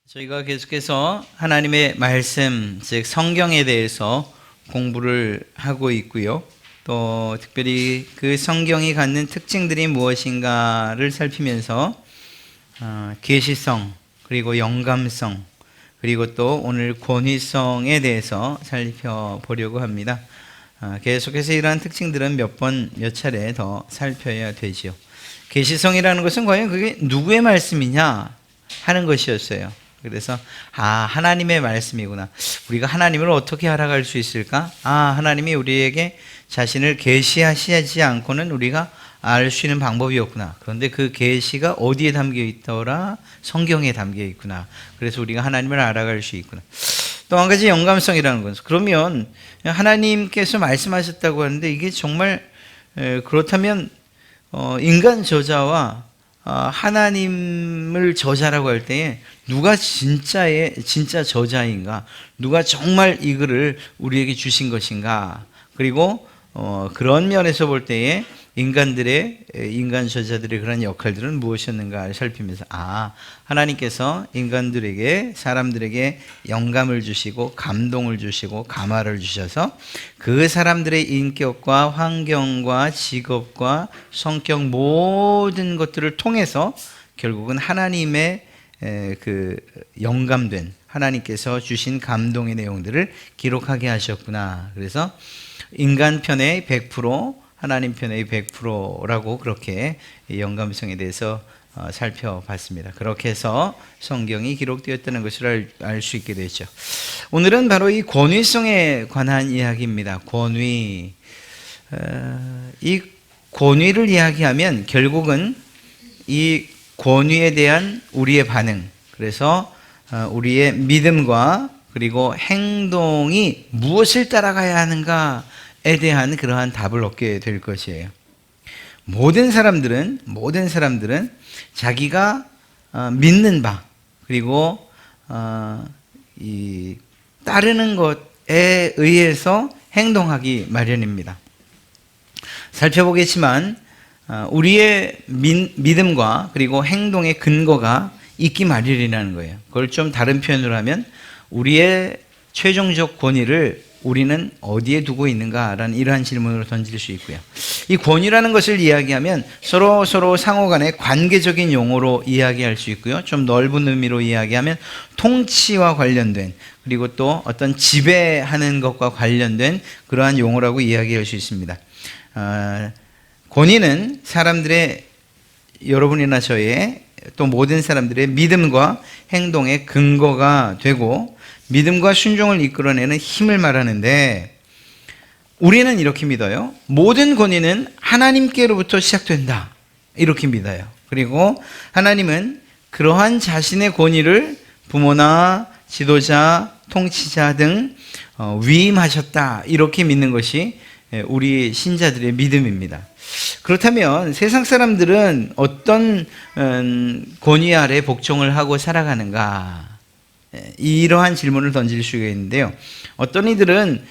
저희가 계속해서 하나님의 말씀, 즉 성경에 대해서 공부를 하고 있고요. 또 특별히 그 성경이 갖는 특징들이 무엇인가를 살피면서 계시성, 그리고 영감성, 그리고 또 오늘 권위성에 대해서 살펴보려고 합니다. 계속해서 이러한 특징들은 몇 차례 더 살펴야 되죠. 계시성이라는 것은 과연 그게 누구의 말씀이냐 하는 것이었어요. 그래서 하나님의 말씀이구나. 우리가 하나님을 어떻게 알아갈 수 있을까? 하나님이 우리에게 자신을 계시하시지 않고는 우리가 알 수 있는 방법이 없구나. 그런데 그 계시가 어디에 담겨 있더라? 성경에 담겨 있구나. 그래서 우리가 하나님을 알아갈 수 있구나. 또 한 가지 영감성이라는 것은, 그러면 하나님께서 말씀하셨다고 하는데 이게 정말 그렇다면 인간 저자와 하나님을 저자라고 할 때에 누가 진짜 저자인가? 누가 정말 이 글을 우리에게 주신 것인가? 그리고 그런 면에서 볼 때에 인간 저자들의 그런 역할들은 무엇이었는가 살피면서 하나님께서 인간들에게, 사람들에게 영감을 주시고 감동을 주시고 감화를 주셔서 그 사람들의 인격과 환경과 직업과 성격 모든 것들을 통해서 결국은 하나님의 그 영감된, 하나님께서 주신 감동의 내용들을 기록하게 하셨구나. 그래서 인간 편의 100%, 하나님 편의 100%라고 그렇게 영감성에 대해서 살펴봤습니다. 그렇게 해서 성경이 기록되었다는 것을 알 수 있게 되죠. 오늘은 바로 이 권위성에 관한 이야기입니다. 권위. 이 권위를 이야기하면 결국은 이 권위에 대한 우리의 반응, 그래서 우리의 믿음과 그리고 행동이 무엇을 따라가야 하는가에 대한 그러한 답을 얻게 될 것이에요. 모든 사람들은 자기가 믿는 바, 그리고 따르는 것에 의해서 행동하기 마련입니다. 살펴보겠지만 우리의 믿음과 그리고 행동의 근거가 있기 마련이라는 거예요. 그걸 좀 다른 표현으로 하면 우리의 최종적 권위를 우리는 어디에 두고 있는가라는 이러한 질문으로 던질 수 있고요. 이 권위라는 것을 이야기하면 서로 상호 간의 관계적인 용어로 이야기할 수 있고요. 좀 넓은 의미로 이야기하면 통치와 관련된, 그리고 또 어떤 지배하는 것과 관련된 그러한 용어라고 이야기할 수 있습니다. 권위는 사람들의, 여러분이나 저의, 또 모든 사람들의 믿음과 행동의 근거가 되고 믿음과 순종을 이끌어내는 힘을 말하는데, 우리는 이렇게 믿어요. 모든 권위는 하나님께로부터 시작된다, 이렇게 믿어요. 그리고 하나님은 그러한 자신의 권위를 부모나 지도자, 통치자 등 위임하셨다, 이렇게 믿는 것이 우리 신자들의 믿음입니다. 그렇다면 세상 사람들은 어떤 권위 아래 복종을 하고 살아가는가? 이러한 질문을 던질 수가 있는데요. 어떤 이들은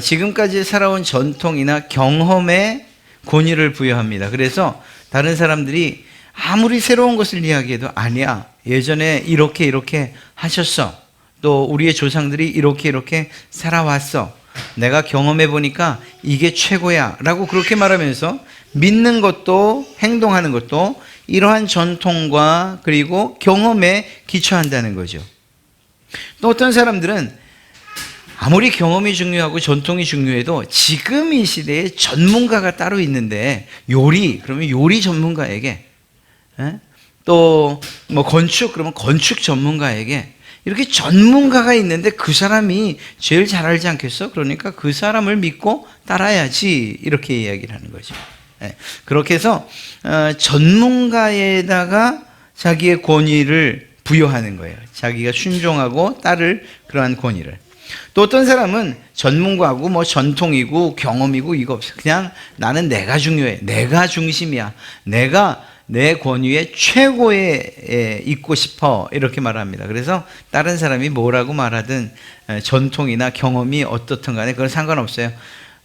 지금까지 살아온 전통이나 경험에 권위를 부여합니다. 그래서 다른 사람들이 아무리 새로운 것을 이야기해도 아니야, 예전에 이렇게 하셨어, 또 우리의 조상들이 이렇게 살아왔어, 내가 경험해 보니까 이게 최고야 라고 그렇게 말하면서 믿는 것도 행동하는 것도 이러한 전통과 그리고 경험에 기초한다는 거죠. 또 어떤 사람들은 아무리 경험이 중요하고 전통이 중요해도 지금 이 시대에 전문가가 따로 있는데, 그러면 요리 전문가에게, 또 뭐 건축, 그러면 건축 전문가에게, 이렇게 전문가가 있는데 그 사람이 제일 잘 알지 않겠어? 그러니까 그 사람을 믿고 따라야지, 이렇게 이야기를 하는 거죠. 그렇게 해서 전문가에다가 자기의 권위를 부여하는 거예요. 자기가 순종하고 따를 그러한 권위를. 또 어떤 사람은 전문가고 뭐 전통이고 경험이고 이거 없어, 그냥 나는 내가 중요해, 내가 중심이야, 내가 내 권위의 최고에 있고 싶어, 이렇게 말합니다. 그래서 다른 사람이 뭐라고 말하든 전통이나 경험이 어떻든 간에 그건 상관없어요.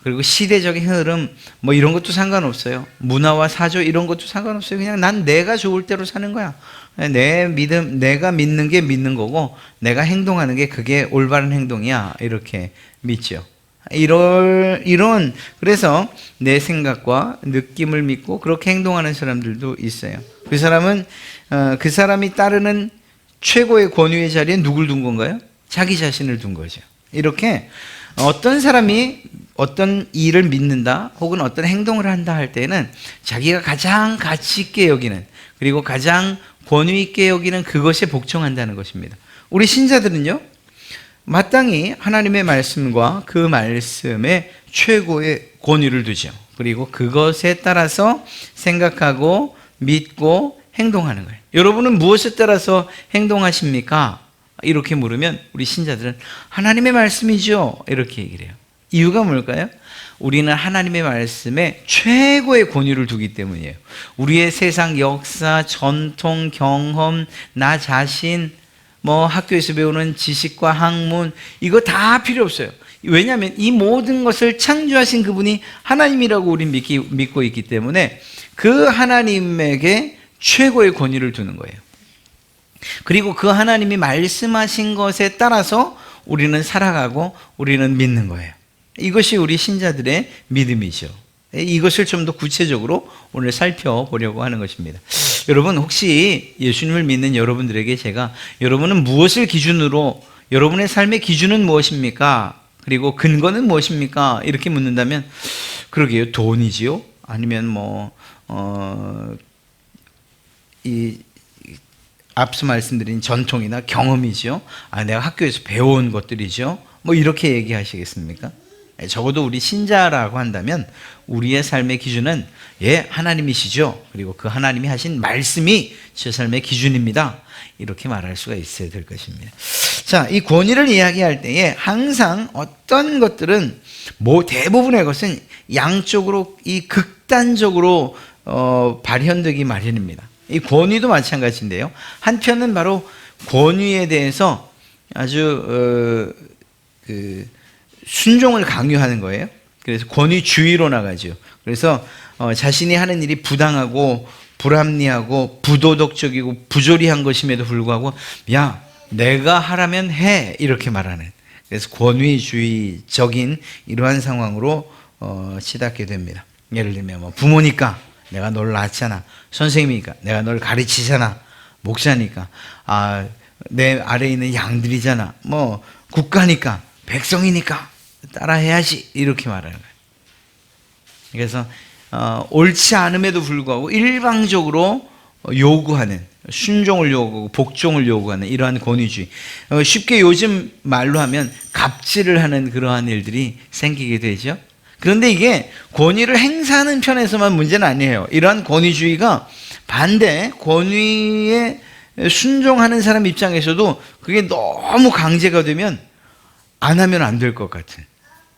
그리고 시대적인 흐름 뭐 이런 것도 상관없어요. 문화와 사조 이런 것도 상관없어요. 그냥 난 내가 좋을 대로 사는 거야. 내 믿음, 내가 믿는 게 믿는 거고 내가 행동하는 게 그게 올바른 행동이야. 이렇게 믿죠. 그래서 내 생각과 느낌을 믿고 그렇게 행동하는 사람들도 있어요. 그 사람은 그 사람이 따르는 최고의 권위의 자리에 누굴 둔 건가요? 자기 자신을 둔 거죠. 이렇게 어떤 사람이 어떤 일을 믿는다 혹은 어떤 행동을 한다 할 때는 자기가 가장 가치 있게 여기는, 그리고 가장 권위 있게 여기는 그것에 복종한다는 것입니다. 우리 신자들은요, 마땅히 하나님의 말씀과 그 말씀에 최고의 권위를 두죠. 그리고 그것에 따라서 생각하고 믿고 행동하는 거예요. 여러분은 무엇에 따라서 행동하십니까? 이렇게 물으면 우리 신자들은 하나님의 말씀이죠. 이렇게 얘기를 해요. 이유가 뭘까요? 우리는 하나님의 말씀에 최고의 권위를 두기 때문이에요. 우리의 세상 역사, 전통, 경험, 나 자신, 뭐 학교에서 배우는 지식과 학문 이거 다 필요 없어요. 왜냐하면 이 모든 것을 창조하신 그분이 하나님이라고 우리는 믿고 있기 때문에 그 하나님에게 최고의 권위를 두는 거예요. 그리고 그 하나님이 말씀하신 것에 따라서 우리는 살아가고 우리는 믿는 거예요. 이것이 우리 신자들의 믿음이죠. 이것을 좀 더 구체적으로 오늘 살펴보려고 하는 것입니다. 여러분, 혹시 예수님을 믿는 여러분들에게 제가 여러분은 무엇을 기준으로, 여러분의 삶의 기준은 무엇입니까? 그리고 근거는 무엇입니까? 이렇게 묻는다면, 그러게요, 돈이지요? 아니면 앞서 말씀드린 전통이나 경험이죠? 내가 학교에서 배워온 것들이죠? 이렇게 얘기하시겠습니까? 적어도 우리 신자라고 한다면 우리의 삶의 기준은 하나님이시죠. 그리고 그 하나님이 하신 말씀이 제 삶의 기준입니다. 이렇게 말할 수가 있어야 될 것입니다. 자, 이 권위를 이야기할 때에 항상 어떤 것들은 대부분의 것은 양쪽으로 극단적으로 발현되기 마련입니다. 이 권위도 마찬가지인데요. 한편은 바로 권위에 대해서 아주 순종을 강요하는 거예요. 그래서 권위주의로 나가죠. 그래서 자신이 하는 일이 부당하고 불합리하고 부도덕적이고 부조리한 것임에도 불구하고 내가 하라면 해, 이렇게 말하는, 그래서 권위주의적인 이러한 상황으로 치닫게 됩니다. 예를 들면 부모니까 내가 널 낳았잖아, 선생님이니까 내가 널 가르치잖아, 목사니까 내 아래에 있는 양들이잖아, 국가니까 백성이니까 따라해야지, 이렇게 말하는 거예요. 그래서 옳지 않음에도 불구하고 일방적으로 요구하는, 순종을 요구하고 복종을 요구하는 이러한 권위주의, 쉽게 요즘 말로 하면 갑질을 하는 그러한 일들이 생기게 되죠. 그런데 이게 권위를 행사하는 편에서만 문제는 아니에요. 이러한 권위주의가 반대 권위에 순종하는 사람 입장에서도 그게 너무 강제가 되면 안 하면 안 될 것 같은,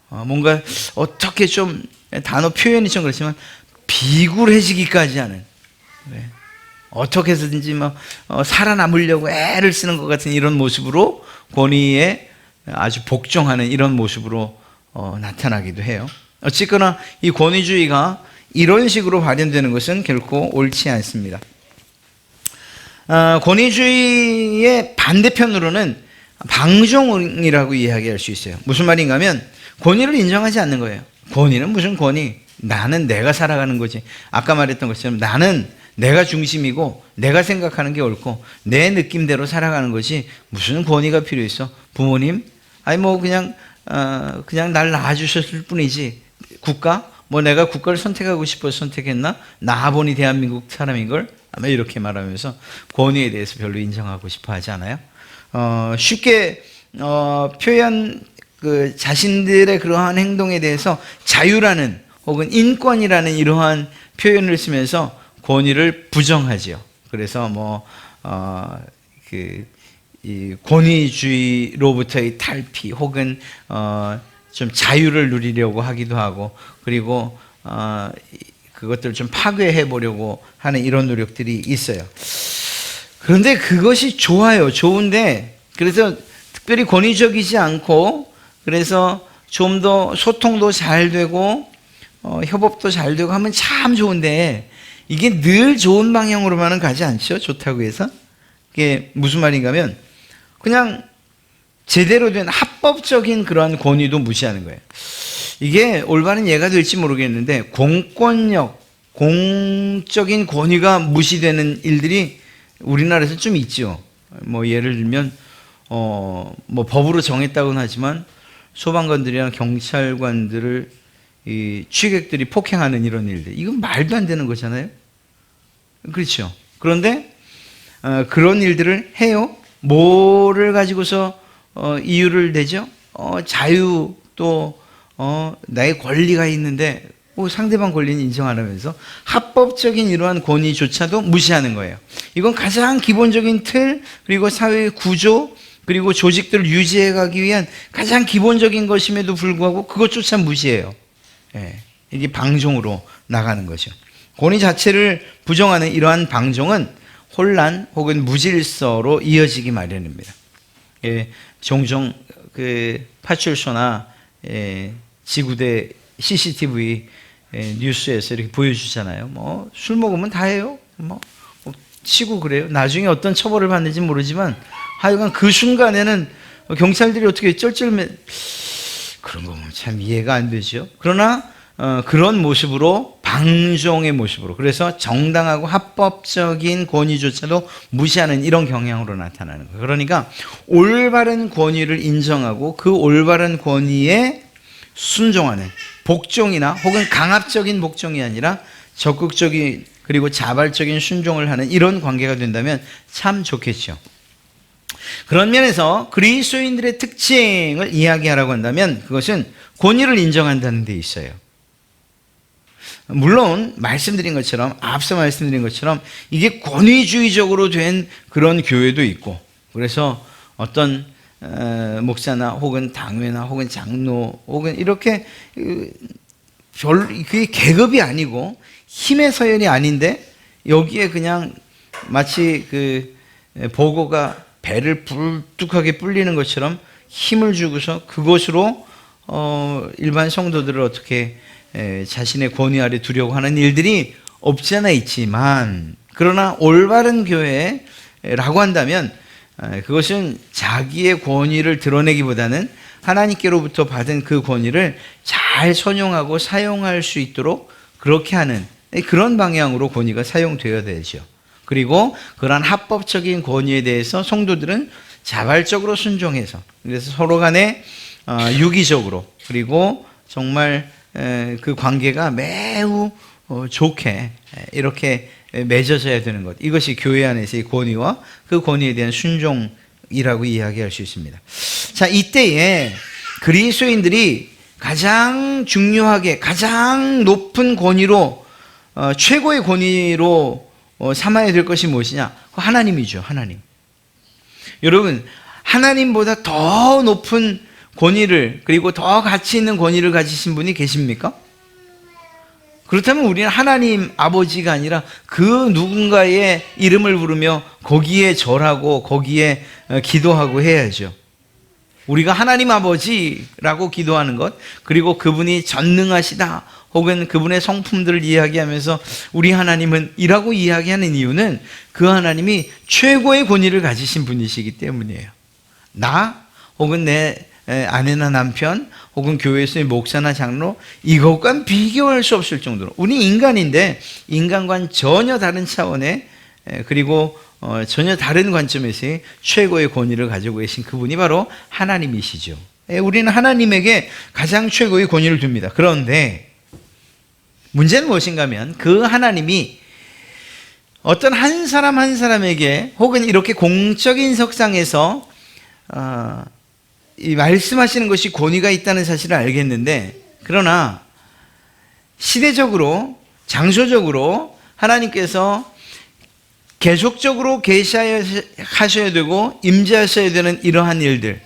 뭔가 어떻게 좀 단어 표현이 좀 그렇지만 비굴해지기까지 하는, 어떻게 해서든지 살아남으려고 애를 쓰는 것 같은 이런 모습으로 권위에 아주 복종하는 이런 모습으로 나타나기도 해요. 어쨌거나 이 권위주의가 이런 식으로 발현되는 것은 결코 옳지 않습니다. 권위주의의 반대편으로는 방종이라고 이야기할 수 있어요. 무슨 말인가 하면 권위를 인정하지 않는 거예요. 권위는 무슨 권위? 나는 내가 살아가는 거지. 아까 말했던 것처럼 나는 내가 중심이고 내가 생각하는 게 옳고 내 느낌대로 살아가는 거지 무슨 권위가 필요 있어? 부모님? 그냥 날 낳아주셨을 뿐이지. 국가? 내가 국가를 선택하고 싶어서 선택했나? 낳아보니 대한민국 사람인걸? 아마 이렇게 말하면서 권위에 대해서 별로 인정하고 싶어 하지 않아요? 쉽게 자신들의 그러한 행동에 대해서 자유라는 혹은 인권이라는 이러한 표현을 쓰면서 권위를 부정하지요. 그래서 이 권위주의로부터의 탈피 혹은 좀 자유를 누리려고 하기도 하고, 그리고 그것들을 좀 파괴해 보려고 하는 이런 노력들이 있어요. 그런데 그것이 좋아요. 좋은데, 그래서 특별히 권위적이지 않고, 그래서 좀 더 소통도 잘 되고 협업도 잘 되고 하면 참 좋은데 이게 늘 좋은 방향으로만은 가지 않죠. 좋다고 해서. 이게 무슨 말인가 하면 그냥 제대로 된 합법적인 그러한 권위도 무시하는 거예요. 이게 올바른 예가 될지 모르겠는데 공권력, 공적인 권위가 무시되는 일들이 우리나라에서 좀 있죠. 뭐 예를 들면 뭐 법으로 정했다고는 하지만 소방관들이나 경찰관들을 이 취객들이 폭행하는 이런 일들, 이건 말도 안 되는 거잖아요. 그렇죠. 그런데 그런 일들을 해요. 뭐를 가지고서 이유를 대죠? 자유 또 나의 권리가 있는데 상대방 권리는 인정 안 하면서 합법적인 이러한 권위조차도 무시하는 거예요. 이건 가장 기본적인 틀, 그리고 사회의 구조, 그리고 조직들을 유지해 가기 위한 가장 기본적인 것임에도 불구하고 그것조차 무시해요. 이게 방종으로 나가는 거죠. 권위 자체를 부정하는 이러한 방종은 혼란 혹은 무질서로 이어지기 마련입니다. 종종 그 파출소나 지구대 CCTV 뉴스에서 이렇게 보여주잖아요. 뭐 술 먹으면 다 해요. 뭐 치고 그래요. 나중에 어떤 처벌을 받는지 모르지만 하여간 그 순간에는 경찰들이 어떻게 쩔쩔매 그런 거 보면 참 이해가 안 되죠. 그러나 그런 모습으로 방종의 모습으로, 그래서 정당하고 합법적인 권위조차도 무시하는 이런 경향으로 나타나는 거예요. 그러니까 올바른 권위를 인정하고 그 올바른 권위에 순종하는 복종이나 혹은 강압적인 복종이 아니라 적극적인 그리고 자발적인 순종을 하는 이런 관계가 된다면 참 좋겠죠. 그런 면에서 그리스도인들의 특징을 이야기하라고 한다면 그것은 권위를 인정한다는 데 있어요. 물론 앞서 말씀드린 것처럼 이게 권위주의적으로 된 그런 교회도 있고, 그래서 어떤 목사나 혹은 당회나 혹은 장로 혹은 이렇게 그게 계급이 아니고 힘의 서열이 아닌데 여기에 그냥 마치 그 보고가 배를 불뚝하게 불리는 것처럼 힘을 주고서 그것으로 일반 성도들을 어떻게 자신의 권위 아래 두려고 하는 일들이 없지 않아 있지만, 그러나 올바른 교회라고 한다면 그것은 자기의 권위를 드러내기보다는 하나님께로부터 받은 그 권위를 잘 선용하고 사용할 수 있도록 그렇게 하는 그런 방향으로 권위가 사용되어야 되죠. 그리고 그러한 합법적인 권위에 대해서 성도들은 자발적으로 순종해서, 그래서 서로 간에 유기적으로, 그리고 정말 그 관계가 매우 좋게 이렇게 맺어져야 되는 것, 이것이 교회 안에서의 권위와 그 권위에 대한 순종이라고 이야기할 수 있습니다. 자, 이때에 그리스도인들이 가장 중요하게 가장 높은 권위로 최고의 권위로 삼아야 될 것이 무엇이냐? 하나님이죠. 하나님. 여러분, 하나님보다 더 높은 권위를, 그리고 더 가치 있는 권위를 가지신 분이 계십니까? 그렇다면 우리는 하나님 아버지가 아니라 그 누군가의 이름을 부르며 거기에 절하고 거기에 기도하고 해야죠. 우리가 하나님 아버지라고 기도하는 것, 그리고 그분이 전능하시다 혹은 그분의 성품들을 이야기하면서 우리 하나님은 이라고 이야기하는 이유는 그 하나님이 최고의 권위를 가지신 분이시기 때문이에요. 나 혹은 내 아내나 남편 혹은 교회에서의 목사나 장로, 이것과는 비교할 수 없을 정도로, 우리 인간인데 인간과는 전혀 다른 차원의 그리고 전혀 다른 관점에서의 최고의 권위를 가지고 계신 그분이 바로 하나님이시죠. 우리는 하나님에게 가장 최고의 권위를 둡니다. 그런데 문제는 무엇인가 하면 그 하나님이 어떤 한 사람 한 사람에게 혹은 이렇게 공적인 석상에서 이 말씀하시는 것이 권위가 있다는 사실을 알겠는데, 그러나 시대적으로 장소적으로 하나님께서 계속적으로 계시하셔야 되고 임재하셔야 되는 이러한 일들,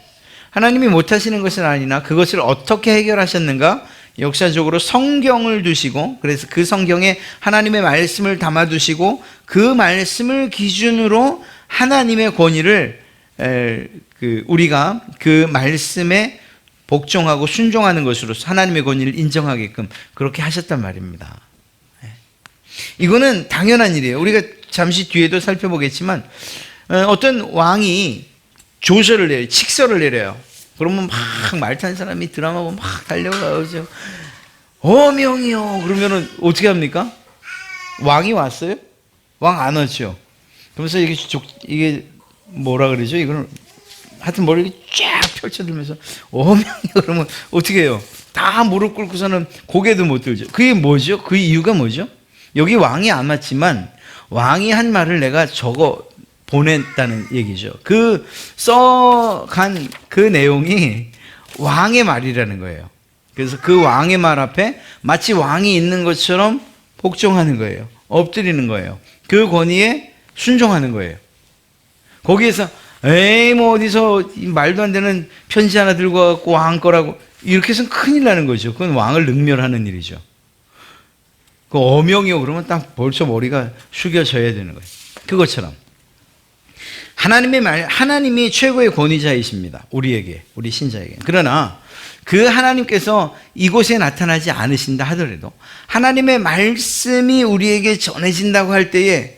하나님이 못하시는 것은 아니나 그것을 어떻게 해결하셨는가? 역사적으로 성경을 두시고, 그래서 그 성경에 하나님의 말씀을 담아두시고 그 말씀을 기준으로 하나님의 권위를 우리가 그 말씀에 복종하고 순종하는 것으로서 하나님의 권위를 인정하게끔 그렇게 하셨단 말입니다. 이거는 당연한 일이에요. 우리가 잠시 뒤에도 살펴보겠지만 어떤 왕이 조서를 내려요. 칙서를 내려요. 그러면 막 말 타는 사람이 드라마 보면 막 달려가죠. 어명이요. 그러면은 어떻게 합니까? 왕이 왔어요? 왕 안 왔죠. 그러면서 이게 뭐라 그러죠? 이거는 하여튼 머리를 쫙 펼쳐들면서 어명이요. 그러면 어떻게 해요? 다 무릎 꿇고서는 고개도 못 들죠. 그게 뭐죠? 그 이유가 뭐죠? 여기 왕이 안 왔지만 왕이 한 말을 내가 적어 보냈다는 얘기죠. 그 써간 그 내용이 왕의 말이라는 거예요. 그래서 그 왕의 말 앞에 마치 왕이 있는 것처럼 복종하는 거예요. 엎드리는 거예요. 그 권위에 순종하는 거예요. 거기에서 에이 뭐 어디서 말도 안 되는 편지 하나 들고 와갖고 왕 거라고 이렇게 해서는 큰일 나는 거죠. 그건 왕을 능멸하는 일이죠. 그 어명이요 그러면 딱 벌써 머리가 숙여져야 되는 거예요. 그것처럼 하나님이 최고의 권위자이십니다. 우리에게, 우리 신자에게. 그러나 그 하나님께서 이곳에 나타나지 않으신다 하더라도 하나님의 말씀이 우리에게 전해진다고 할 때에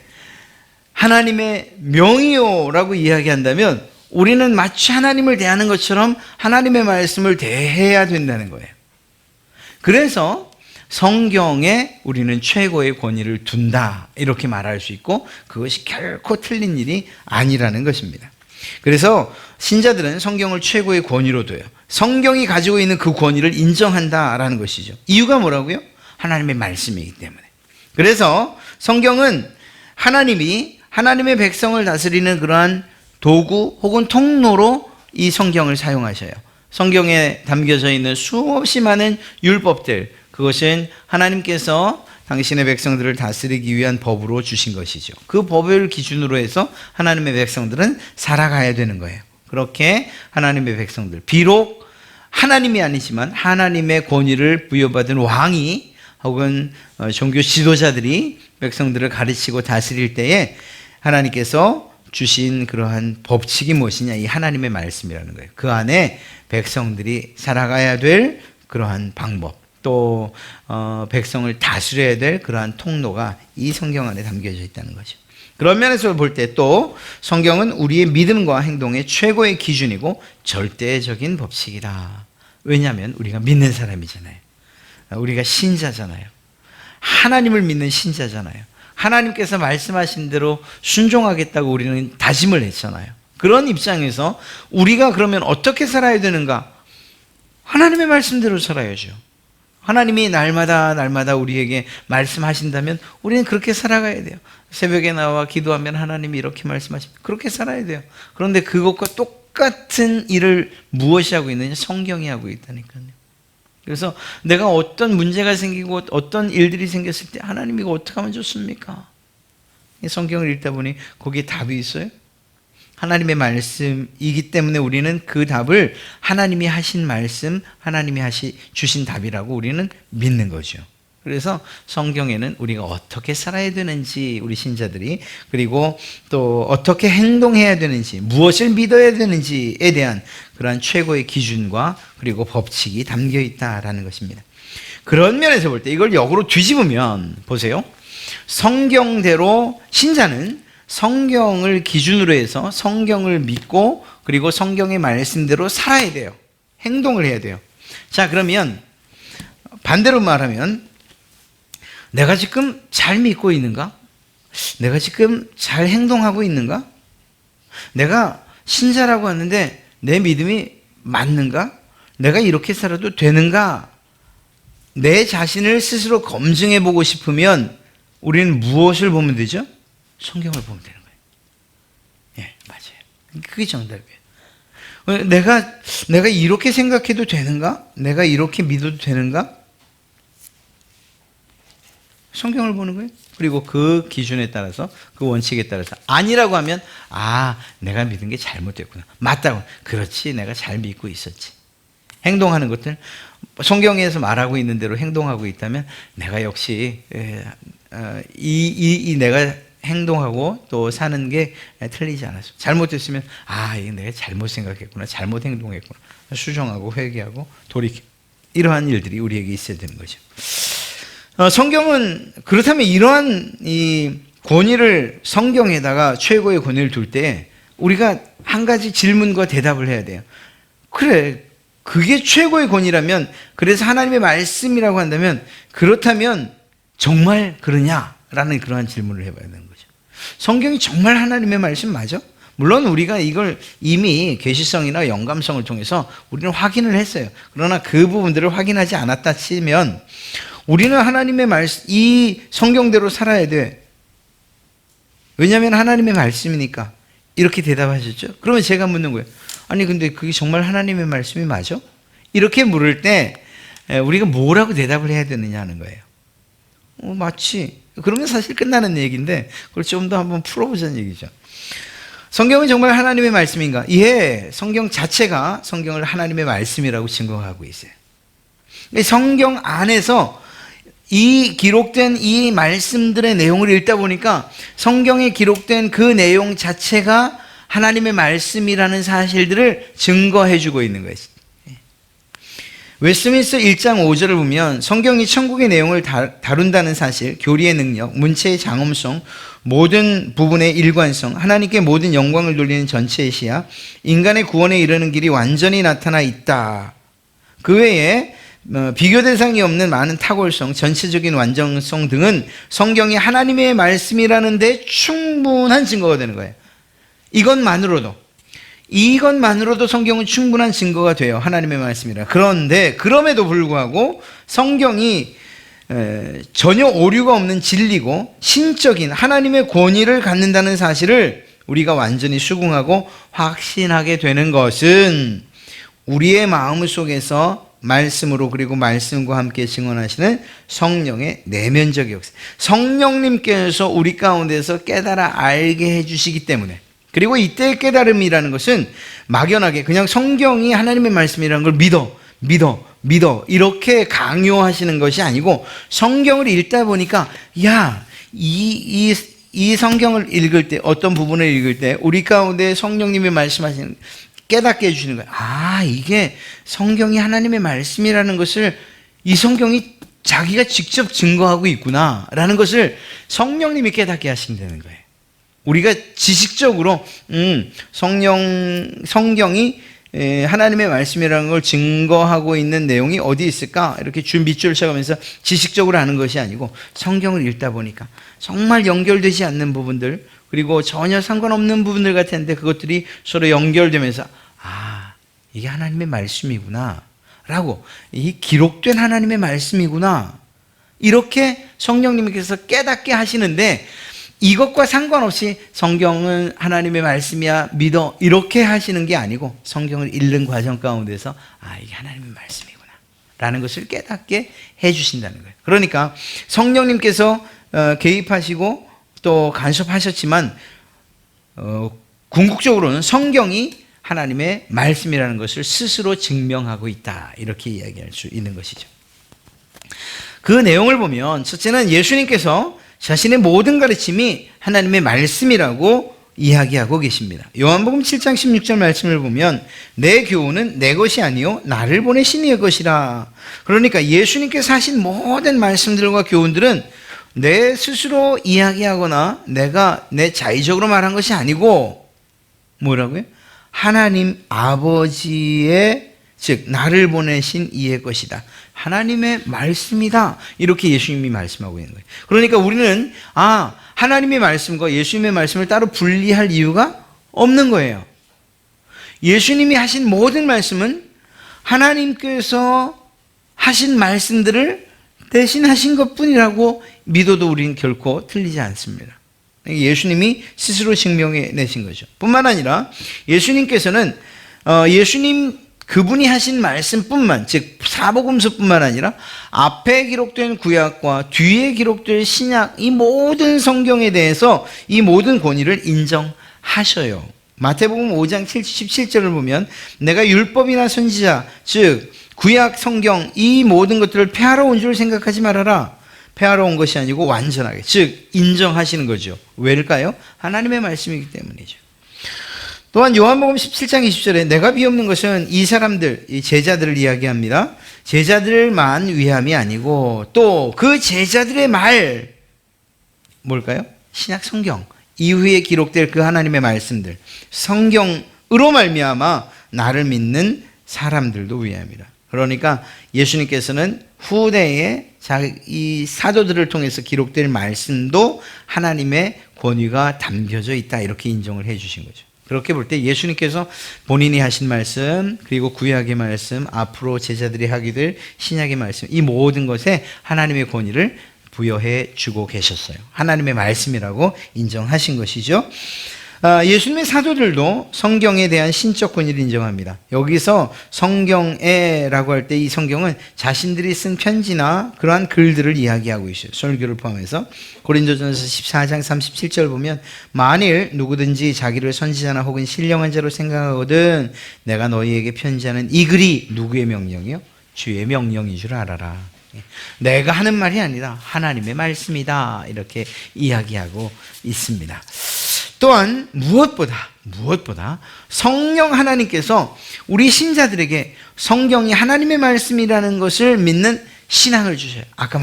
하나님의 명이요라고 이야기한다면 우리는 마치 하나님을 대하는 것처럼 하나님의 말씀을 대해야 된다는 거예요. 그래서 성경에 우리는 최고의 권위를 둔다 이렇게 말할 수 있고 그것이 결코 틀린 일이 아니라는 것입니다. 그래서 신자들은 성경을 최고의 권위로 둬요. 성경이 가지고 있는 그 권위를 인정한다라는 것이죠. 이유가 뭐라고요? 하나님의 말씀이기 때문에. 그래서 성경은 하나님이 하나님의 백성을 다스리는 그러한 도구 혹은 통로로 이 성경을 사용하셔요. 성경에 담겨져 있는 수없이 많은 율법들, 그것은 하나님께서 당신의 백성들을 다스리기 위한 법으로 주신 것이죠. 그 법을 기준으로 해서 하나님의 백성들은 살아가야 되는 거예요. 그렇게 하나님의 백성들, 비록 하나님이 아니지만 하나님의 권위를 부여받은 왕이 혹은 종교 지도자들이 백성들을 가르치고 다스릴 때에 하나님께서 주신 그러한 법칙이 무엇이냐? 이 하나님의 말씀이라는 거예요. 그 안에 백성들이 살아가야 될 그러한 방법, 또 백성을 다스려야 될 그러한 통로가 이 성경 안에 담겨져 있다는 거죠. 그런 면에서 볼 때 또 성경은 우리의 믿음과 행동의 최고의 기준이고 절대적인 법칙이다. 왜냐하면 우리가 믿는 사람이잖아요. 우리가 신자잖아요. 하나님을 믿는 신자잖아요. 하나님께서 말씀하신 대로 순종하겠다고 우리는 다짐을 했잖아요. 그런 입장에서 우리가 그러면 어떻게 살아야 되는가? 하나님의 말씀대로 살아야죠. 하나님이 날마다 우리에게 말씀하신다면 우리는 그렇게 살아가야 돼요. 새벽에 나와 기도하면 하나님이 이렇게 말씀하십니다. 그렇게 살아야 돼요. 그런데 그것과 똑같은 일을 무엇이 하고 있느냐? 성경이 하고 있다니까요. 그래서 내가 어떤 문제가 생기고 어떤 일들이 생겼을 때 하나님 이거 어떻게 하면 좋습니까? 성경을 읽다 보니 거기에 답이 있어요. 하나님의 말씀이기 때문에 우리는 그 답을 하나님이 하신 말씀, 하나님이 주신 답이라고 우리는 믿는 거죠. 그래서 성경에는 우리가 어떻게 살아야 되는지 우리 신자들이, 그리고 또 어떻게 행동해야 되는지, 무엇을 믿어야 되는지에 대한 그러한 최고의 기준과 그리고 법칙이 담겨 있다라는 것입니다. 그런 면에서 볼 때 이걸 역으로 뒤집으면 보세요. 성경대로 신자는 성경을 기준으로 해서 성경을 믿고 그리고 성경의 말씀대로 살아야 돼요. 행동을 해야 돼요. 자, 그러면 반대로 말하면 내가 지금 잘 믿고 있는가? 내가 지금 잘 행동하고 있는가? 내가 신자라고 하는데 내 믿음이 맞는가? 내가 이렇게 살아도 되는가? 내 자신을 스스로 검증해 보고 싶으면 우리는 무엇을 보면 되죠? 성경을 보면 되는 거예요. 예, 맞아요. 그게 정답이에요. 내가 이렇게 생각해도 되는가? 내가 이렇게 믿어도 되는가? 성경을 보는 거예요. 그리고 그 기준에 따라서, 그 원칙에 따라서 아니라고 하면 내가 믿은 게 잘못됐구나. 맞다고. 그렇지, 내가 잘 믿고 있었지. 행동하는 것들 성경에서 말하고 있는 대로 행동하고 있다면 내가 역시 내가 행동하고 또 사는 게 틀리지 않았어요. 잘못됐으면 이거 내가 잘못 생각했구나, 잘못 행동했구나, 수정하고 회개하고 돌이키고, 이러한 일들이 우리에게 있어야 되는 거죠. 성경은 그렇다면 이러한 이 권위를, 성경에다가 최고의 권위를 둘 때 우리가 한 가지 질문과 대답을 해야 돼요. 그래, 그게 최고의 권위라면, 그래서 하나님의 말씀이라고 한다면, 그렇다면 정말 그러냐라는 그러한 질문을 해봐야 되는 거죠. 성경이 정말 하나님의 말씀 맞아? 물론 우리가 이걸 이미 계시성이나 영감성을 통해서 우리는 확인을 했어요. 그러나 그 부분들을 확인하지 않았다 치면 우리는 하나님의 말씀, 이 성경대로 살아야 돼. 왜냐하면 하나님의 말씀이니까. 이렇게 대답하셨죠. 그러면 제가 묻는 거예요. 아니 근데 그게 정말 하나님의 말씀이 맞아? 이렇게 물을 때 우리가 뭐라고 대답을 해야 되느냐 하는 거예요. 맞지. 그러면 사실 끝나는 얘기인데 그걸 좀 더 한번 풀어보자는 얘기죠. 성경은 정말 하나님의 말씀인가? 예, 성경 자체가 성경을 하나님의 말씀이라고 증거하고 있어요. 성경 안에서 이 기록된 이 말씀들의 내용을 읽다 보니까 성경에 기록된 그 내용 자체가 하나님의 말씀이라는 사실들을 증거해 주고 있는 거예요. 웨스트민스터 1장 5절을 보면 성경이 천국의 내용을 다룬다는 사실, 교리의 능력, 문체의 장엄성, 모든 부분의 일관성, 하나님께 모든 영광을 돌리는 전체의 시야, 인간의 구원에 이르는 길이 완전히 나타나 있다. 그 외에 비교 대상이 없는 많은 탁월성, 전체적인 완전성 등은 성경이 하나님의 말씀이라는 데 충분한 증거가 되는 거예요. 이것만으로도 성경은 충분한 증거가 돼요. 하나님의 말씀이라. 그런데 그럼에도 불구하고 성경이 전혀 오류가 없는 진리고 신적인 하나님의 권위를 갖는다는 사실을 우리가 완전히 수긍하고 확신하게 되는 것은 우리의 마음 속에서 말씀으로, 그리고 말씀과 함께 증언하시는 성령의 내면적 역사, 성령님께서 우리 가운데서 깨달아 알게 해주시기 때문에, 그리고 이때의 깨달음이라는 것은 막연하게 그냥 성경이 하나님의 말씀이라는 걸 믿어 이렇게 강요하시는 것이 아니고, 성경을 읽다 보니까 이 성경을 읽을 때, 어떤 부분을 읽을 때 우리 가운데 성령님이 말씀하시는, 깨닫게 해주시는 거예요. 이게 성경이 하나님의 말씀이라는 것을 이 성경이 자기가 직접 증거하고 있구나 라는 것을 성령님이 깨닫게 하신다는 거예요. 우리가 지식적으로 성경이 하나님의 말씀이라는 걸 증거하고 있는 내용이 어디 있을까 이렇게 밑줄을 쳐가면서 지식적으로 아는 것이 아니고, 성경을 읽다 보니까 정말 연결되지 않는 부분들, 그리고 전혀 상관없는 부분들 같은데 그것들이 서로 연결되면서 이게 하나님의 말씀이구나 라고, 이 기록된 하나님의 말씀이구나 이렇게 성령님께서 깨닫게 하시는데, 이것과 상관없이 성경은 하나님의 말씀이야 믿어 이렇게 하시는 게 아니고, 성경을 읽는 과정 가운데서 이게 하나님의 말씀이구나 라는 것을 깨닫게 해주신다는 거예요. 그러니까 성령님께서 개입하시고 또 간섭하셨지만 궁극적으로는 성경이 하나님의 말씀이라는 것을 스스로 증명하고 있다, 이렇게 이야기할 수 있는 것이죠. 그 내용을 보면 첫째는 예수님께서 자신의 모든 가르침이 하나님의 말씀이라고 이야기하고 계십니다. 요한복음 7장 16절 말씀을 보면 내 교훈은 내 것이 아니요 나를 보내신 이의 것이라. 그러니까 예수님께서 하신 모든 말씀들과 교훈들은 내 스스로 이야기하거나 내가 내 자의적으로 말한 것이 아니고, 뭐라고요? 하나님 아버지의, 즉 나를 보내신 이의 것이다, 하나님의 말씀이다, 이렇게 예수님이 말씀하고 있는 거예요. 그러니까 우리는 하나님의 말씀과 예수님의 말씀을 따로 분리할 이유가 없는 거예요. 예수님이 하신 모든 말씀은 하나님께서 하신 말씀들을 대신하신 것뿐이라고 믿어도 우리는 결코 틀리지 않습니다. 예수님이 스스로 증명해 내신 거죠. 뿐만 아니라 예수님께서는 예수님 그분이 하신 말씀뿐만, 즉 사복음서뿐만 아니라 앞에 기록된 구약과 뒤에 기록된 신약, 이 모든 성경에 대해서 이 모든 권위를 인정하셔요. 마태복음 5장 77절을 보면 내가 율법이나 선지자, 즉 구약 성경 이 모든 것들을 폐하러 온 줄 생각하지 말아라. 폐하러 온 것이 아니고 완전하게, 즉 인정하시는 거죠. 왜일까요? 하나님의 말씀이기 때문이죠. 또한 요한복음 17장 20절에 내가 비옵는 것은 이 사람들, 이 제자들을 이야기합니다. 제자들만 위함이 아니고 또 그 제자들의 말, 뭘까요? 신약 성경 이후에 기록될 그 하나님의 말씀들, 성경으로 말미암아 나를 믿는 사람들도 위함이라. 그러니까 예수님께서는 후대에 이 사도들을 통해서 기록될 말씀도 하나님의 권위가 담겨져 있다, 이렇게 인정을 해 주신 거죠. 그렇게 볼 때 예수님께서 본인이 하신 말씀, 그리고 구약의 말씀, 앞으로 제자들이 하게 될 신약의 말씀, 이 모든 것에 하나님의 권위를 부여해 주고 계셨어요. 하나님의 말씀이라고 인정하신 것이죠. 예수님의 사도들도 성경에 대한 신적 권위를 인정합니다. 여기서 성경에라고 할 때 이 성경은 자신들이 쓴 편지나 그러한 글들을 이야기하고 있어요. 설교를 포함해서. 고린도전서 14장 37절 보면 만일 누구든지 자기를 선지자나 혹은 신령한 자로 생각하거든 내가 너희에게 편지하는 이 글이 누구의 명령이요? 주의 명령인 줄 알아라. 내가 하는 말이 아니라 하나님의 말씀이다, 이렇게 이야기하고 있습니다. 또한 무엇보다 성령 하나님께서 우리 신자들에게 성경이 하나님의 말씀이라는 것을 믿는 신앙을 주셔요. 아까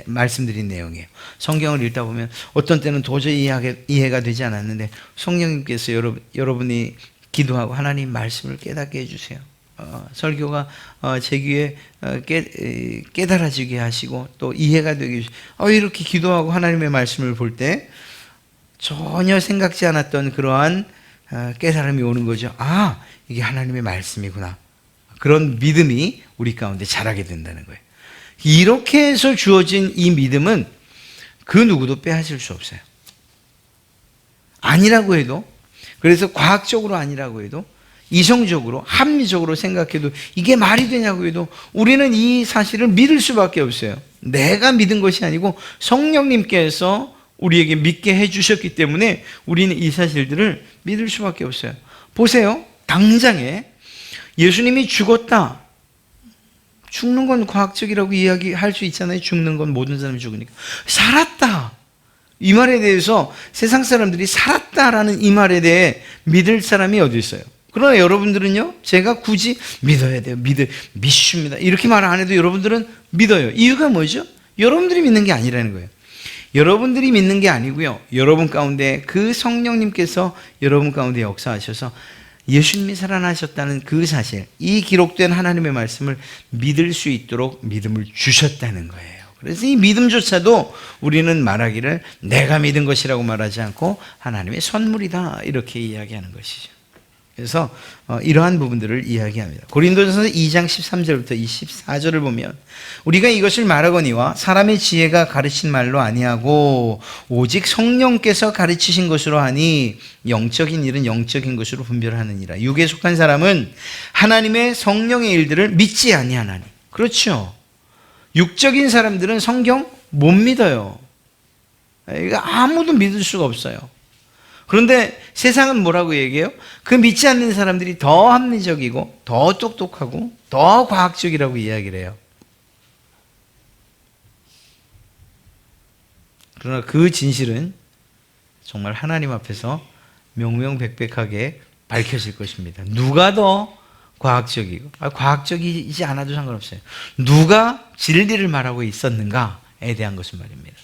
말씀드린 내용이에요. 성경을 읽다 보면 어떤 때는 도저히 이해가 되지 않았는데 성령님께서 여러분이 기도하고 하나님 말씀을 깨닫게 해주세요. 설교가 제 귀에 깨달아지게 하시고 또 이해가 되게 해주시고, 이렇게 기도하고 하나님의 말씀을 볼 때 전혀 생각지 않았던 그러한 깨달음이 오는 거죠. 이게 하나님의 말씀이구나. 그런 믿음이 우리 가운데 자라게 된다는 거예요. 이렇게 해서 주어진 이 믿음은 그 누구도 빼앗을 수 없어요. 아니라고 해도, 그래서 과학적으로 아니라고 해도, 이성적으로 합리적으로 생각해도 이게 말이 되냐고 해도 우리는 이 사실을 믿을 수밖에 없어요. 내가 믿은 것이 아니고 성령님께서 우리에게 믿게 해주셨기 때문에 우리는 이 사실들을 믿을 수밖에 없어요. 보세요. 당장에 예수님이 죽었다. 죽는 건 과학적이라고 이야기할 수 있잖아요. 죽는 건 모든 사람이 죽으니까. 살았다. 이 말에 대해서 세상 사람들이 살았다라는 이 말에 대해 믿을 사람이 어디 있어요? 그러나 여러분들은요, 제가 굳이 믿어야 돼요. 믿습니다. 이렇게 말 안 해도 여러분들은 믿어요. 이유가 뭐죠? 여러분들이 믿는 게 아니라는 거예요. 여러분들이 믿는 게 아니고요. 여러분 가운데 그 성령님께서 여러분 가운데 역사하셔서 예수님이 살아나셨다는 그 사실, 이 기록된 하나님의 말씀을 믿을 수 있도록 믿음을 주셨다는 거예요. 그래서 이 믿음조차도 우리는 말하기를 내가 믿은 것이라고 말하지 않고 하나님의 선물이다, 이렇게 이야기하는 것이죠. 그래서 이러한 부분들을 이야기합니다. 고린도전서 2장 13절부터 24절을 보면 우리가 이것을 말하거니와 사람의 지혜가 가르친 말로 아니하고 오직 성령께서 가르치신 것으로 하니 영적인 일은 영적인 것으로 분별하느니라. 육에 속한 사람은 하나님의 성령의 일들을 믿지 아니하나니. 그렇죠. 육적인 사람들은 성경 못 믿어요. 이거 아무도 믿을 수가 없어요. 그런데 세상은 뭐라고 얘기해요? 그 믿지 않는 사람들이 더 합리적이고 더 똑똑하고 더 과학적이라고 이야기를 해요. 그러나 그 진실은 정말 하나님 앞에서 명명백백하게 밝혀질 것입니다. 누가 더 과학적이고, 과학적이지 않아도 상관없어요. 누가 진리를 말하고 있었는가에 대한 것은 말입니다.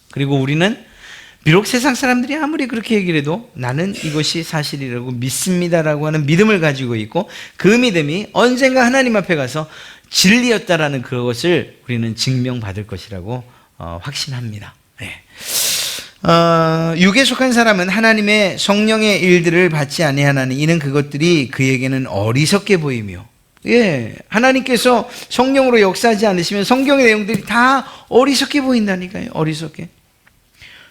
그리고 우리는 비록 세상 사람들이 아무리 그렇게 얘기를 해도 나는 이것이 사실이라고 믿습니다라고 하는 믿음을 가지고 있고, 그 믿음이 언젠가 하나님 앞에 가서 진리였다라는 그것을 우리는 증명받을 것이라고 확신합니다. 네. 육에 속한 사람은 하나님의 성령의 일들을 받지 아니하나니 이는 그것들이 그에게는 어리석게 보이며, 하나님께서 성령으로 역사하지 않으시면 성경의 내용들이 다 어리석게 보인다니까요. 어리석게.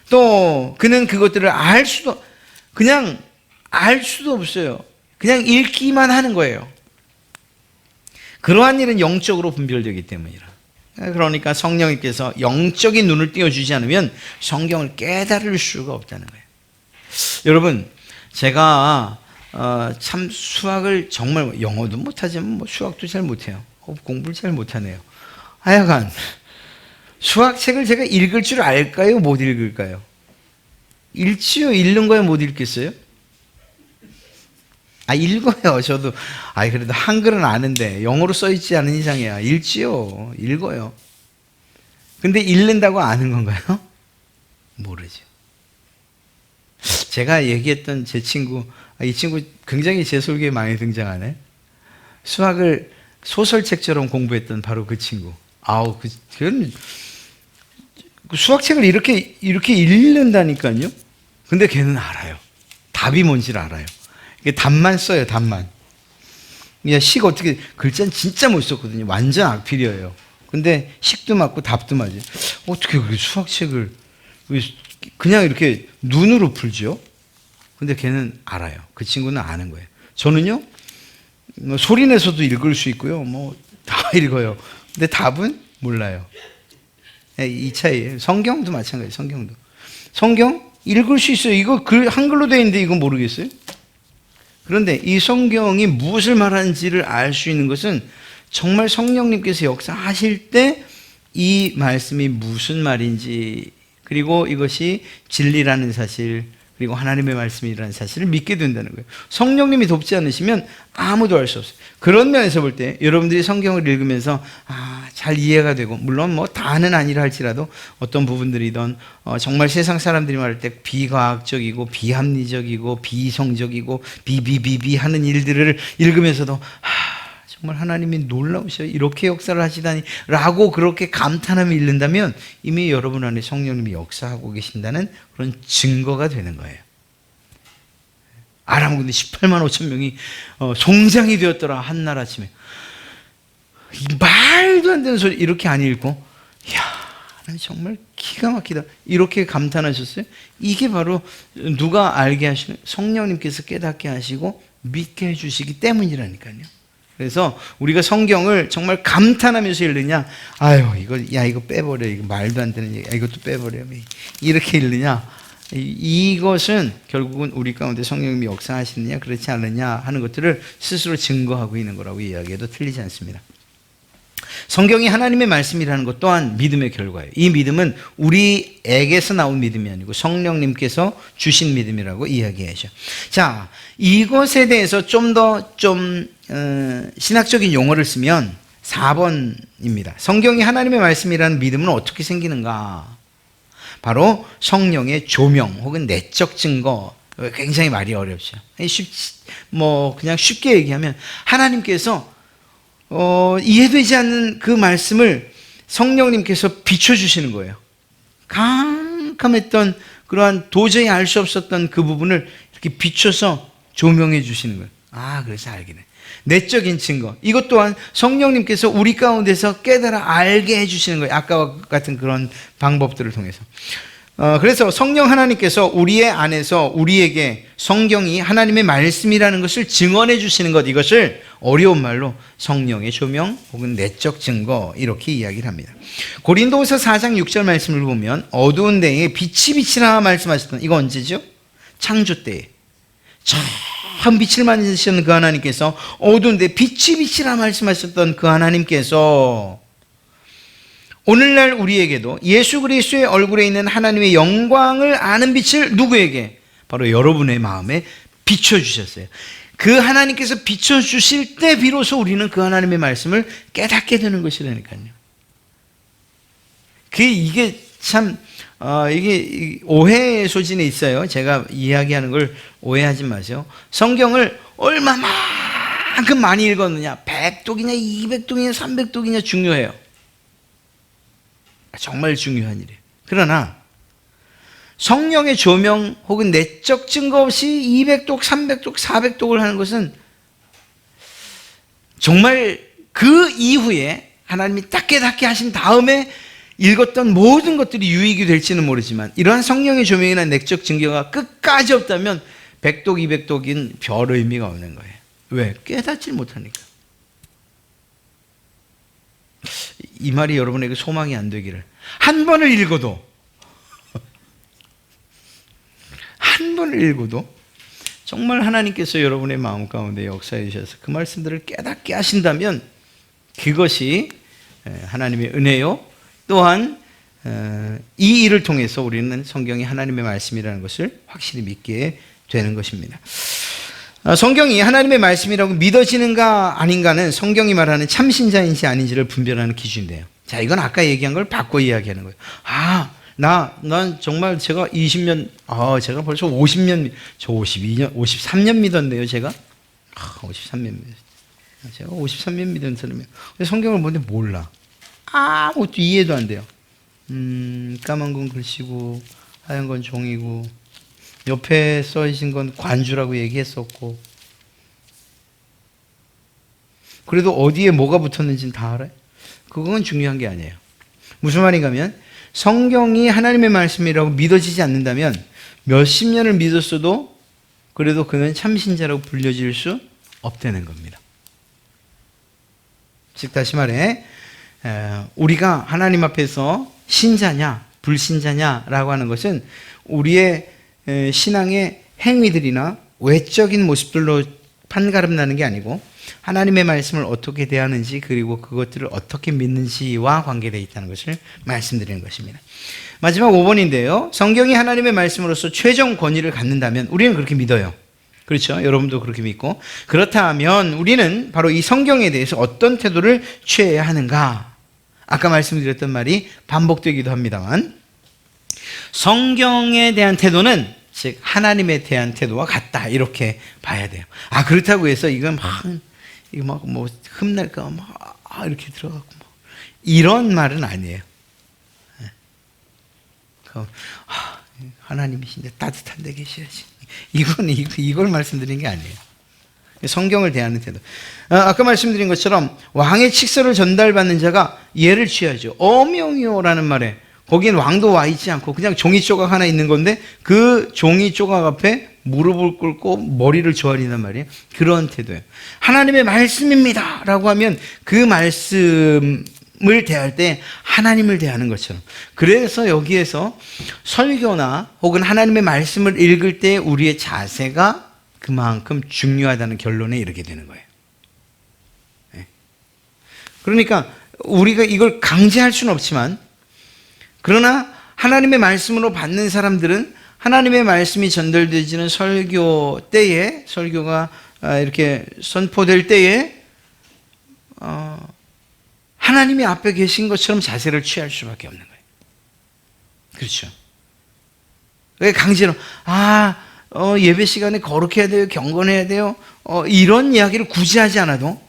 또 그는 그것들을 그냥 알 수도 없어요. 그냥 읽기만 하는 거예요. 그러한 일은 영적으로 분별되기 때문이라. 그러니까 성령님께서 영적인 눈을 띄워주지 않으면 성경을 깨달을 수가 없다는 거예요. 여러분, 제가 참 수학을 정말, 영어도 못하지만 수학도 잘 못해요. 공부를 잘 못하네요. 하여간 수학책을 제가 읽을 줄 알까요? 못 읽을까요? 읽지요. 읽는 거야 못 읽겠어요? 읽어요. 저도. 그래도 한글은 아는데 영어로 써있지 않은 이상이야. 읽지요. 읽어요. 근데 읽는다고 아는 건가요? 모르죠. 제가 얘기했던 제 친구, 이 친구 굉장히 제 설교에 많이 등장하네. 수학을 소설책처럼 공부했던 바로 그 친구. 그건 수학책을 이렇게 읽는다니까요. 근데 걔는 알아요. 답이 뭔지를 알아요. 답만 써요, 답만. 그냥 어떻게, 글자는 진짜 못 썼거든요. 완전 악필이에요. 근데 식도 맞고 답도 맞아요. 어떻게 그렇게 수학책을 그냥 이렇게 눈으로 풀죠? 근데 걔는 알아요. 그 친구는 아는 거예요. 저는요, 소리 내서도 읽을 수 있고요. 다 읽어요. 근데 답은 몰라요. 이 차이예요. 성경도 마찬가지예요. 성경도. 성경 읽을 수 있어요. 이거 한글로 되어 있는데 이거 모르겠어요? 그런데 이 성경이 무엇을 말하는지를 알 수 있는 것은 정말 성령님께서 역사하실 때 이 말씀이 무슨 말인지, 그리고 이것이 진리라는 사실, 그리고 하나님의 말씀이라는 사실을 믿게 된다는 거예요. 성령님이 돕지 않으시면 아무도 알 수 없어요. 그런 면에서 볼 때 여러분들이 성경을 읽으면서 잘 이해가 되고, 물론 다는 아니라 할지라도 어떤 부분들이든 정말 세상 사람들이 말할 때 비과학적이고 비합리적이고 비이성적이고 비비비비 하는 일들을 읽으면서도 정말 하나님이 놀라우셔요. 이렇게 역사를 하시다니 라고 그렇게 감탄하며 읽는다면 이미 여러분 안에 성령님이 역사하고 계신다는 그런 증거가 되는 거예요. 아람 군대 18만 5천 명이 송장이 되었더라 한날 아침에. 말도 안 되는 소리 이렇게 안 읽고 정말 기가 막히다 이렇게 감탄하셨어요. 이게 바로 누가 알게 하시는, 성령님께서 깨닫게 하시고 믿게 해주시기 때문이라니까요. 그래서 우리가 성경을 정말 감탄하면서 읽느냐, 이거 빼버려, 이거 말도 안 되는 얘기, 이것도 빼버려, 이렇게 읽느냐, 이것은 결국은 우리 가운데 성령님이 역사하시느냐 그렇지 않느냐 하는 것들을 스스로 증거하고 있는 거라고 이야기해도 틀리지 않습니다. 성경이 하나님의 말씀이라는 것 또한 믿음의 결과예요. 이 믿음은 우리에게서 나온 믿음이 아니고 성령님께서 주신 믿음이라고 이야기하죠. 자, 이것에 대해서 좀 더 신학적인 용어를 쓰면 4번입니다. 성경이 하나님의 말씀이라는 믿음은 어떻게 생기는가? 바로 성령의 조명 혹은 내적 증거. 굉장히 말이 어렵죠. 그냥 쉽게 얘기하면 하나님께서 이해되지 않는 그 말씀을 성령님께서 비춰주시는 거예요. 캄캄했던 그러한 도저히 알 수 없었던 그 부분을 이렇게 비춰서 조명해 주시는 거예요. 그래서 알게 돼. 내적인 증거. 이것 또한 성령님께서 우리 가운데서 깨달아 알게 해주시는 거예요. 아까와 같은 그런 방법들을 통해서. 그래서 성령 하나님께서 우리의 안에서 우리에게 성경이 하나님의 말씀이라는 것을 증언해 주시는 것, 이것을 어려운 말로 성령의 조명 혹은 내적 증거 이렇게 이야기를 합니다. 고린도후서 4장 6절 말씀을 보면 어두운 데에 빛이 비치라 말씀하셨던, 이거 언제죠? 창조 때에 참 빛을 만드셨던 그 하나님께서 어두운 데 빛이 비치라 말씀하셨던 그 하나님께서 오늘날 우리에게도 예수 그리스도의 얼굴에 있는 하나님의 영광을 아는 빛을 누구에게? 바로 여러분의 마음에 비춰주셨어요. 그 하나님께서 비춰주실 때 비로소 우리는 그 하나님의 말씀을 깨닫게 되는 것이라니까요. 이게 참 이게 오해의 소진에 있어요. 제가 이야기하는 걸 오해하지 마세요. 성경을 얼마만큼 많이 읽었느냐, 100독이냐 200독이냐 300독이냐 중요해요. 정말 중요한 일이에요. 그러나 성령의 조명 혹은 내적 증거 없이 200독, 300독, 400독을 하는 것은 정말 그 이후에 하나님이 딱 깨닫게 하신 다음에 읽었던 모든 것들이 유익이 될지는 모르지만 이러한 성령의 조명이나 내적 증거가 끝까지 없다면 100독, 200독인 별 의미가 없는 거예요. 왜? 깨닫지 못하니까. 이 말이 여러분에게 소망이 안 되기를. 한 번을 읽어도 정말 하나님께서 여러분의 마음 가운데 역사해 주셔서 그 말씀들을 깨닫게 하신다면 그것이 하나님의 은혜요, 또한 이 일을 통해서 우리는 성경이 하나님의 말씀이라는 것을 확실히 믿게 되는 것입니다. 성경이 하나님의 말씀이라고 믿어지는가 아닌가는 성경이 말하는 참신자인지 아닌지를 분별하는 기준인데요. 자, 이건 아까 얘기한 걸 바꿔 이야기하는 거예요. 난 정말 제가 20년, 제가 벌써 50년, 저 52년, 53년 믿었네요, 제가. 53년 믿었어요. 제가 53년 믿은 사람이에요. 성경을 뭔데 몰라. 아무것도 이해도 안 돼요. 까만 건 글씨고, 하얀 건 종이고, 옆에 써있는 건 관주라고 얘기했었고, 그래도 어디에 뭐가 붙었는지는 다 알아요. 그건 중요한 게 아니에요. 무슨 말인가 하면 성경이 하나님의 말씀이라고 믿어지지 않는다면 몇십 년을 믿었어도 그래도 그는 참신자라고 불려질 수 없다는 겁니다. 즉 다시 말해 우리가 하나님 앞에서 신자냐 불신자냐라고 하는 것은 우리의 신앙의 행위들이나 외적인 모습들로 판가름 나는 게 아니고 하나님의 말씀을 어떻게 대하는지 그리고 그것들을 어떻게 믿는지와 관계되어 있다는 것을 말씀드리는 것입니다. 마지막 5번인데요. 성경이 하나님의 말씀으로서 최종 권위를 갖는다면 우리는 그렇게 믿어요. 그렇죠? 여러분도 그렇게 믿고 그렇다면 우리는 바로 이 성경에 대해서 어떤 태도를 취해야 하는가? 아까 말씀드렸던 말이 반복되기도 합니다만 성경에 대한 태도는 즉 하나님에 대한 태도와 같다 이렇게 봐야 돼요. 그렇다고 해서 이건 막 뭐 흠날까 막 이렇게 들어가고 뭐 이런 말은 아니에요. 하나님이신데 따뜻한 데 계셔야지. 이걸 말씀드린 게 아니에요. 성경을 대하는 태도. 아까 말씀드린 것처럼 왕의 칙서를 전달받는 자가 예를 취하죠. 어명이요라는 말에 거긴 왕도 와 있지 않고 그냥 종이 조각 하나 있는 건데 그 종이 조각 앞에 무릎을 꿇고 머리를 조아린단 말이에요. 그런 태도예요. 하나님의 말씀입니다 라고 하면 그 말씀을 대할 때 하나님을 대하는 것처럼. 그래서 여기에서 설교나 혹은 하나님의 말씀을 읽을 때 우리의 자세가 그만큼 중요하다는 결론에 이르게 되는 거예요. 그러니까 우리가 이걸 강제할 수는 없지만 그러나 하나님의 말씀으로 받는 사람들은 하나님의 말씀이 전달되지는 설교 때에 설교가 이렇게 선포될 때에 하나님이 앞에 계신 것처럼 자세를 취할 수밖에 없는 거예요. 그렇죠? 왜 강제로 예배 시간에 거룩해야 돼요, 경건해야 돼요, 이런 이야기를 굳이 하지 않아도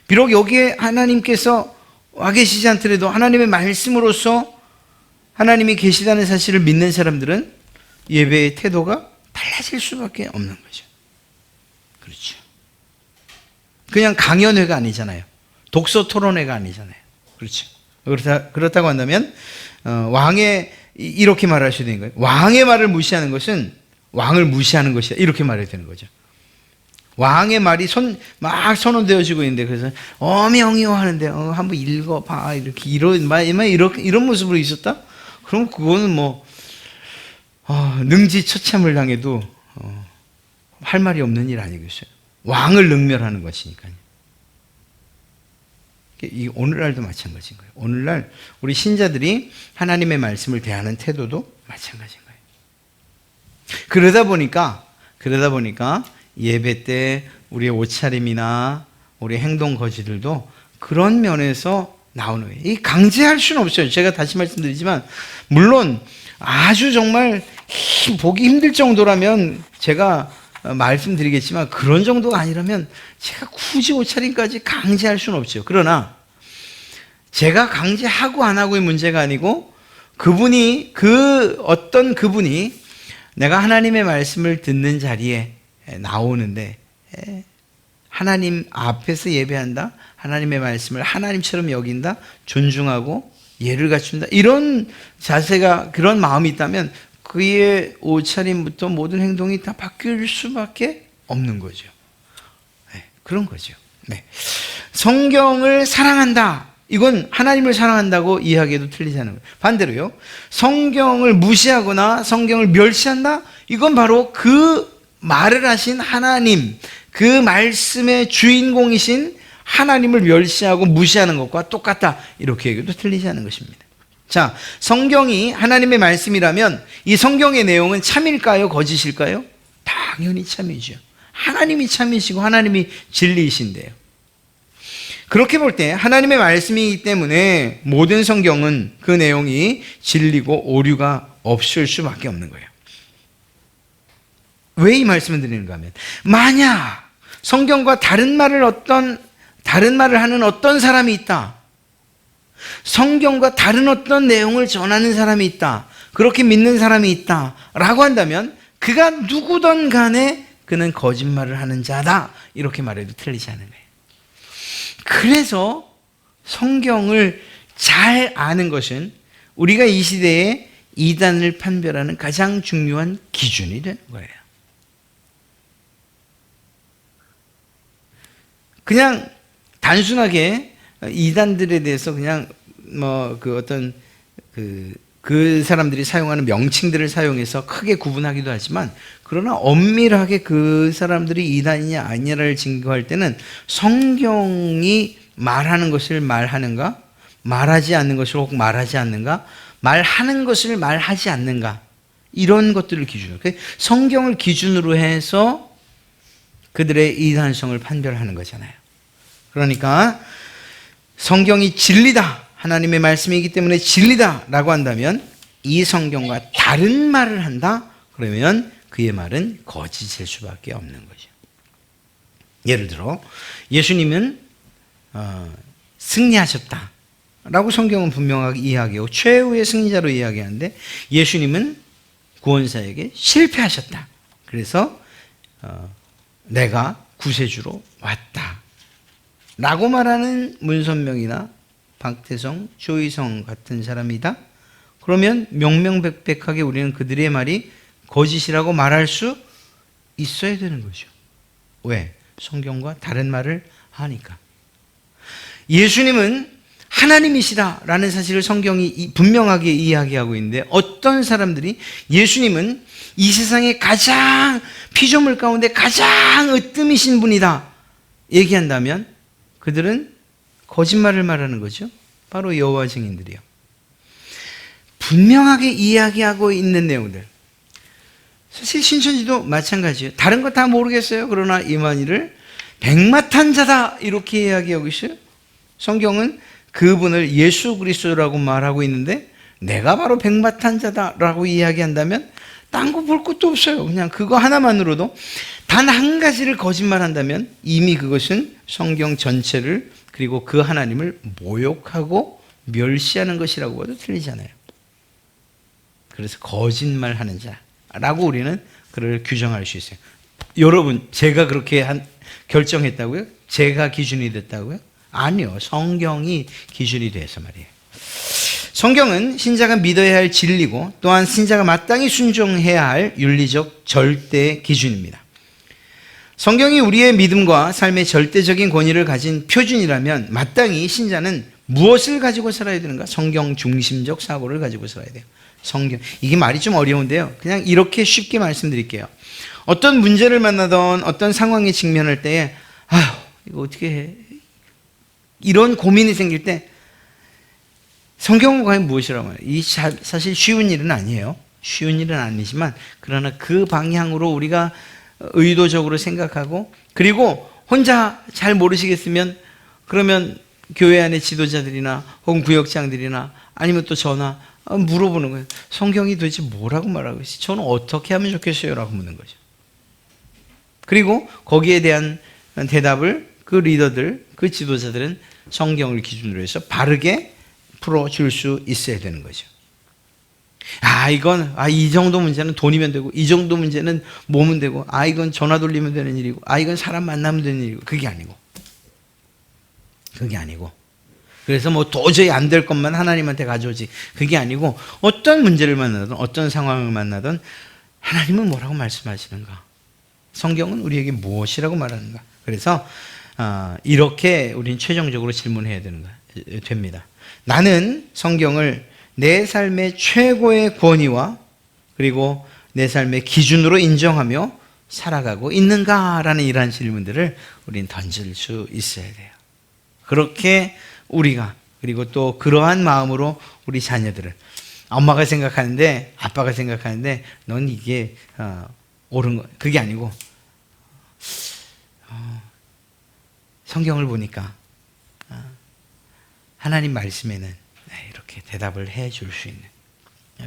비록 여기에 하나님께서 와 계시지 않더라도 하나님의 말씀으로서 하나님이 계시다는 사실을 믿는 사람들은 예배의 태도가 달라질 수밖에 없는 거죠. 그렇죠. 그냥 강연회가 아니잖아요. 독서 토론회가 아니잖아요. 그렇죠. 그렇다고 한다면 이렇게 말할 수도 있는 거예요. 왕의 말을 무시하는 것은 왕을 무시하는 것이다. 이렇게 말해야 되는 거죠. 왕의 말이 막 선언되어지고 있는데 그래서 어명이요 하는데 한번 읽어봐 이렇게 이런 모습으로 있었다? 그럼 그거는 뭐 능지처참을 당해도 할 말이 없는 일 아니겠어요? 왕을 능멸하는 것이니까요. 오늘날도 마찬가지인 거예요. 오늘날 우리 신자들이 하나님의 말씀을 대하는 태도도 마찬가지인 거예요. 그러다 보니까 예배 때 우리의 옷차림이나 우리의 행동 거지들도 그런 면에서 나오는 거예요. 이 강제할 수는 없어요. 제가 다시 말씀드리지만 물론 아주 정말 보기 힘들 정도라면 제가 말씀드리겠지만 그런 정도가 아니라면 제가 굳이 옷차림까지 강제할 수는 없죠. 그러나 제가 강제하고 안 하고의 문제가 아니고 그분이 내가 하나님의 말씀을 듣는 자리에 나오는데 하나님 앞에서 예배한다, 하나님의 말씀을 하나님처럼 여긴다, 존중하고 예를 갖춘다, 이런 자세가 그런 마음이 있다면 그의 옷차림부터 모든 행동이 다 바뀔 수밖에 없는 거죠. 그런 거죠. 성경을 사랑한다, 이건 하나님을 사랑한다고 이해하기에도 틀리지 않은 거예요. 반대로요, 성경을 무시하거나 성경을 멸시한다, 이건 바로 그 말을 하신 하나님, 그 말씀의 주인공이신 하나님을 멸시하고 무시하는 것과 똑같다, 이렇게 얘기도 틀리지 않은 것입니다. 자, 성경이 하나님의 말씀이라면 이 성경의 내용은 참일까요? 거짓일까요? 당연히 참이죠. 하나님이 참이시고 하나님이 진리이신데요. 그렇게 볼 때 하나님의 말씀이기 때문에 모든 성경은 그 내용이 진리고 오류가 없을 수밖에 없는 거예요. 왜 이 말씀을 드리는가 하면, 만약 성경과 다른 말을 하는 어떤 사람이 있다, 성경과 다른 어떤 내용을 전하는 사람이 있다, 그렇게 믿는 사람이 있다 라고 한다면 그가 누구든 간에 그는 거짓말을 하는 자다, 이렇게 말해도 틀리지 않은 거예요. 그래서 성경을 잘 아는 것은 우리가 이 시대에 이단을 판별하는 가장 중요한 기준이 되는 거예요. 그냥 단순하게 이단들에 대해서 그냥 그 사람들이 사용하는 명칭들을 사용해서 크게 구분하기도 하지만, 그러나 엄밀하게 그 사람들이 이단이냐 아니냐를 증거할 때는 성경이 말하는 것을 말하는가, 말하지 않는 것을 혹 말하지 않는가, 말하는 것을 말하지 않는가, 이런 것들을 기준으로, 성경을 기준으로 해서 그들의 이단성을 판별하는 거잖아요. 그러니까 성경이 진리다, 하나님의 말씀이기 때문에 진리다라고 한다면, 이 성경과 다른 말을 한다, 그러면 그의 말은 거짓일 수밖에 없는 거죠. 예를 들어 예수님은 승리하셨다라고 성경은 분명하게 이야기하고 최후의 승리자로 이야기하는데, 예수님은 구원사에게 실패하셨다. 그래서 내가 구세주로 왔다 라고 말하는 문선명이나 박태성, 조희성 같은 사람이다? 그러면 명명백백하게 우리는 그들의 말이 거짓이라고 말할 수 있어야 되는 거죠. 왜? 성경과 다른 말을 하니까. 예수님은 하나님이시다라는 사실을 성경이 분명하게 이야기하고 있는데, 어떤 사람들이 예수님은 이 세상에 가장 피조물 가운데 가장 으뜸이신 분이다 얘기한다면 그들은 거짓말을 말하는 거죠. 바로 여호와 증인들이요. 분명하게 이야기하고 있는 내용들. 사실 신천지도 마찬가지예요. 다른 거 다 모르겠어요. 그러나 이만희를 백마탄자다 이렇게 이야기하고 있어요. 성경은 그분을 예수 그리스도라고 말하고 있는데, 내가 바로 백마탄자다라고 이야기한다면 딴 거 볼 것도 없어요. 그냥 그거 하나만으로도 단 한 가지를 거짓말한다면 이미 그것은 성경 전체를, 그리고 그 하나님을 모욕하고 멸시하는 것이라고 봐도 틀리잖아요. 그래서 거짓말하는 자라고 우리는 그를 규정할 수 있어요. 여러분, 제가 그렇게 결정했다고요? 제가 기준이 됐다고요? 아니요. 성경이 기준이 돼서 말이에요. 성경은 신자가 믿어야 할 진리고, 또한 신자가 마땅히 순종해야 할 윤리적 절대 기준입니다. 성경이 우리의 믿음과 삶의 절대적인 권위를 가진 표준이라면 마땅히 신자는 무엇을 가지고 살아야 되는가? 성경 중심적 사고를 가지고 살아야 돼요. 성경. 이게 말이 좀 어려운데요. 그냥 이렇게 쉽게 말씀드릴게요. 어떤 문제를 만나던 어떤 상황에 직면할 때에 이거 어떻게 해? 이런 고민이 생길 때 성경은 과연 무엇이라고 말해요? 이 사실 쉬운 일은 아니에요. 쉬운 일은 아니지만, 그러나 그 방향으로 우리가 의도적으로 생각하고, 그리고 혼자 잘 모르시겠으면 그러면 교회 안에 지도자들이나 혹은 구역장들이나 아니면 또 전화 물어보는 거예요. 성경이 도대체 뭐라고 말하고 있어요? 저는 어떻게 하면 좋겠어요? 라고 묻는 거죠. 그리고 거기에 대한 대답을 그 리더들, 그 지도자들은 성경을 기준으로 해서 바르게 풀어줄 수 있어야 되는 거죠. 이 정도 문제는 돈이면 되고, 이 정도 문제는 몸은 되고, 이건 전화 돌리면 되는 일이고, 이건 사람 만나면 되는 일이고, 그게 아니고. 그래서 도저히 안 될 것만 하나님한테 가져오지. 그게 아니고, 어떤 문제를 만나든, 어떤 상황을 만나든, 하나님은 뭐라고 말씀하시는가? 성경은 우리에게 무엇이라고 말하는가? 그래서, 이렇게 우리는 최종적으로 질문해야 됩니다. 나는 성경을 내 삶의 최고의 권위와 그리고 내 삶의 기준으로 인정하며 살아가고 있는가라는 이러한 질문들을 우리는 던질 수 있어야 돼요. 그렇게 우리가 그리고 또 그러한 마음으로 우리 자녀들을 엄마가 생각하는데 아빠가 생각하는데 넌 이게 옳은 거 그게 아니고 성경을 보니까 하나님 말씀에는 이렇게 대답을 해줄 수 있는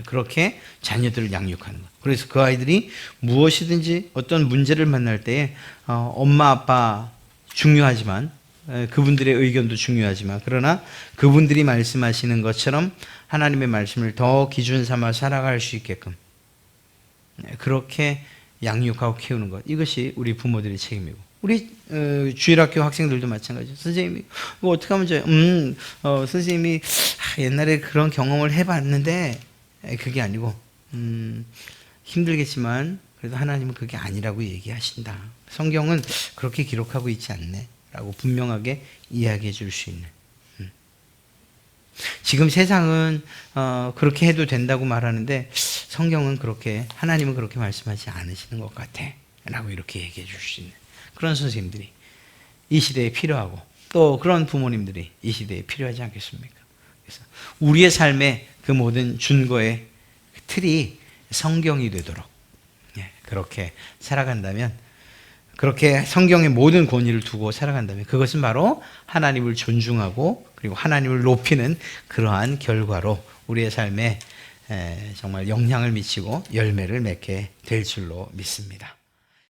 그렇게 자녀들을 양육하는 것. 그래서 그 아이들이 무엇이든지 어떤 문제를 만날 때에 엄마 아빠 중요하지만 그분들의 의견도 중요하지만 그러나 그분들이 말씀하시는 것처럼 하나님의 말씀을 더 기준 삼아 살아갈 수 있게끔 그렇게 양육하고 키우는 것. 이것이 우리 부모들의 책임이고 우리 주일학교 학생들도 마찬가지죠. 선생님이 뭐 어떻게 하면 좋아요? 선생님이 옛날에 그런 경험을 해봤는데 그게 아니고 힘들겠지만 그래도 하나님은 그게 아니라고 얘기하신다. 성경은 그렇게 기록하고 있지 않네 라고 분명하게 이야기해 줄 수 있는 지금 세상은 그렇게 해도 된다고 말하는데 성경은 그렇게 하나님은 그렇게 말씀하지 않으시는 것 같아 라고 이렇게 얘기해 줄 수 있는 그런 선생님들이 이 시대에 필요하고 또 그런 부모님들이 이 시대에 필요하지 않겠습니까? 그래서 우리의 삶의 그 모든 준거의 틀이 성경이 되도록 그렇게 살아간다면 그렇게 성경의 모든 권위를 두고 살아간다면 그것은 바로 하나님을 존중하고 그리고 하나님을 높이는 그러한 결과로 우리의 삶에 정말 영향을 미치고 열매를 맺게 될 줄로 믿습니다.